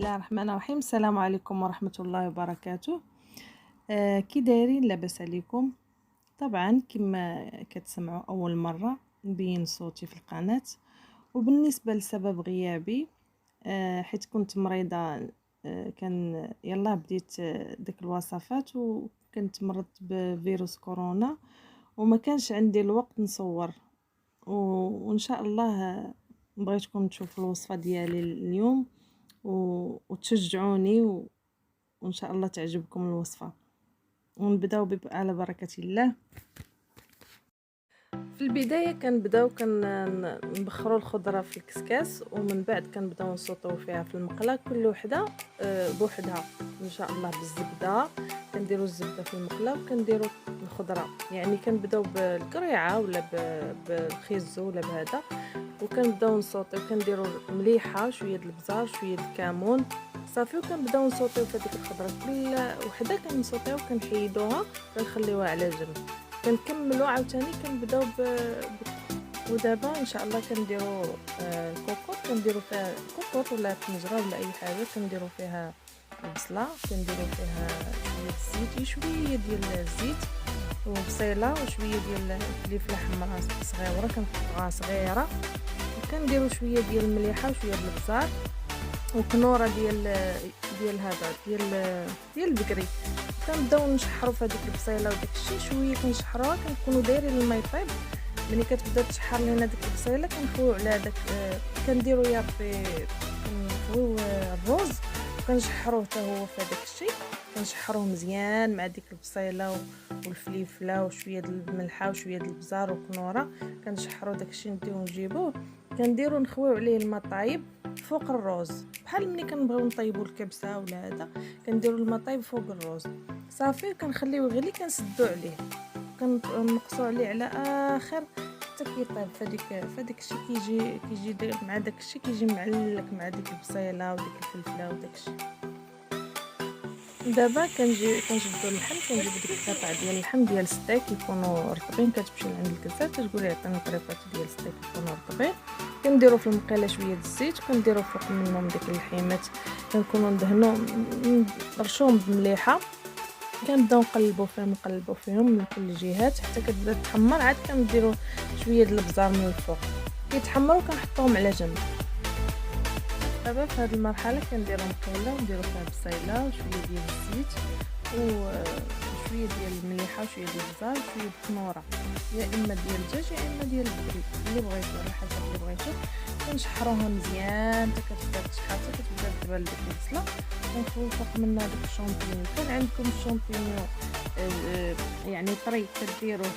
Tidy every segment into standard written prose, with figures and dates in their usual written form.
الله الرحمن الرحيم. السلام عليكم ورحمة الله وبركاته. كي دايرين؟ لاباس عليكم؟ طبعا كما كتسمعوا اول مره نبين صوتي في القناه. وبالنسبه لسبب غيابي حيت كنت مريضه، كان يلا بديت ديك الوصفات وكنت مرضت بفيروس كورونا وما كانش عندي الوقت نصور. وان شاء الله بغيتكم تشوفوا الوصفه ديالي اليوم وتشجعوني وان شاء الله تعجبكم الوصفه. ونبداو على بركه الله. في البدايه كنبداو نبخروا الخضره في الكسكاس، ومن بعد كنبداو نسوطو فيها في المقله كل وحده بوحدها ان شاء الله بالزبده. كنديروا الزبده في المقله وكنديروا الخضره، يعني كنبداو بالقريعه ولا بالخيزو ولا بهذا، وكنبداو نسوطيو. كنديروا مليحه، شويه د البزار، شويه د الكمون، صافي. وكنبداو نسوطيو في هذيك الخضره كل وحده كنسوطيو كنحيدوها كنخليوها على جنب. كنكملوا عاوتاني كنبداو ودابا ان شاء الله كنديروا الكوكوط. كنديروا فيها كوكوط ولا طنجره ولا اي حاجه، كنديروا فيها البصله، كنديروا فيها شويه الزيت، شويه ديال الزيت وبصيله، وشويه ديال الفلفله حمراء صغيره كنقطعوها صغيره، وكنديروا شويه ديال المليحه وشويه ديال البزار وكنوره ديال هذا ديال البقري. كنبداو نشحروا في هذيك البصيله وداك الشيء، شويه كنشحروها كنكونوا دايرين الماء يطيب. ملي كتبدا تشحر لينا ديك البصيله كنخويو على داك كنديروا يا ربي كنخويو الرز وكنشحروه حتى هو في هذاك الشيء. كنشحروه مزيان مع ديك البصيله والفلفله وشويه د الملحه وشويه د البزار وكنوره. كنشحروا داك الشيء نديوه نجيبوه، كنديروا نخويو عليه الماء طايب فوق الرز، بحال ملي كنبغيو نطيبوا الكبسه ولا هذا كنديروا الماء طايب فوق الرز صافي. كنخليوه يغلي، كنسدوا عليه كنقصوا عليه على اخر حتى كيطيب. فديك الشيء كيجي مع داك الشيء كيجي معلك مع ديك البصيله وديك الفلفله وداك الشيء. دابا كنجبدوا اللحم، كنجيب ديك القطع ديال اللحم ديال الستيك يكونوا رطبين. كتمشي لعند الكزار كتقولي عطيني طريقات ديال الستيك يكونوا رطبين. كنديروا في المقيله شويه د الزيت وكنديروا فوق منهم ديك اللحيمات، كنكونوا ندهنوا نرشوهم بمليحه. كنبداو نقلبوا فيهم من كل الجهات حتى كتبدا تحمر. عاد كنديروا شويه د البزار من الفوق، كيتحمروا كنحطوهم على جنب. دابا في هذه المرحله كنديروا مقيله ونديروا فيها بصيله وشويه ديال الزيت وشويه ديال المليحه وشويه ديال البزار وشويه الكنوره، يا اما ديال الدجاج يا اما ديال البقري اللي بغيتو على حسب اللي بغيتو. كنشحروها مزيان حتى كتبدا تشحر حتى كتبدا تبان ديك البصله. كنخويو فوق منها داك الشامبينيون. كان عندكم الشامبينيون يعني طري كديروه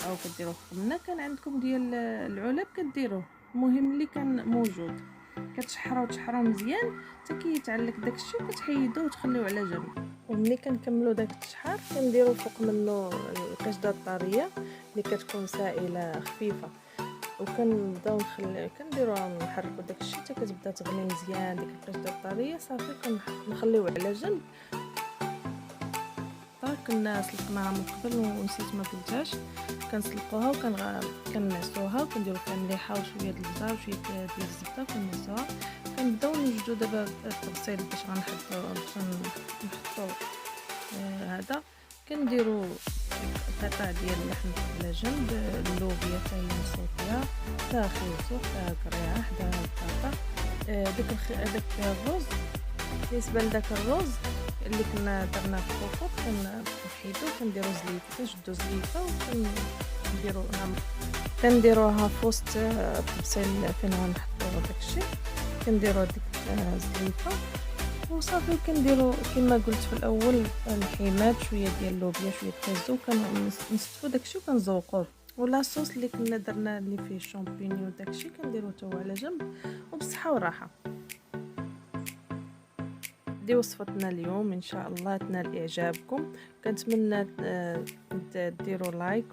او كديروه خمنه، كان عندكم ديال العلب كديروه، المهم اللي كان موجود تشحروه مزيان حتى كيتعلق داك الشيء وكتحيدوه وتخليوه على جنب. وملي كنكملوا داك التشحار كنديروا فوق منه القشده الطريه اللي كتكون سائله خفيفه، وكنبداو كنديروها نحركوا داك الشيء حتى كتبدا تغلي مزيان ديك القشده الطريه صافي. كنخليوه على جنب. كنا سلقناها من قبل ونسيت ما قلتهاش. كنسلقوها وكنعصوها وكنديروا فيها مليحه وشويه د البزار وشويه ديال الزبده وكنعصوها. كنبداو نوجدوا دابا التبصيل باش نحطوا هذا. كنديروا قطع ديال اللحم على جنب، اللوبيا حتى هي مصوطيه، فيها خيزو، فيها قريعه حداها البطاطا. داك الرز، بالنسبه لداك الرز اللي كنا درنا في الكوكوط كنحيدو كنديروا زليفه، كنشدوا زليفه كنديروها في وسط التبصيل فين غنحطوا داكشي. كنديروا ديك الزليفه وصافي. كنديروا كما قلت في الاول الحيمات، شويه ديال اللوبيا، شويه الكازو، كنصفوا داكشي وكنزوقوه. ولا الصوص اللي كنا درنا اللي فيه الشامبينيون داكشي كنديروه حتى هو على جنب. وبصحه وراحه. دي وصفتنا اليوم، ان شاء الله تنال اعجابكم. كنتمنى ديروا لايك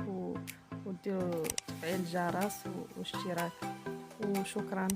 وديروا تفعيل الجرس واشتراك، وشكرا.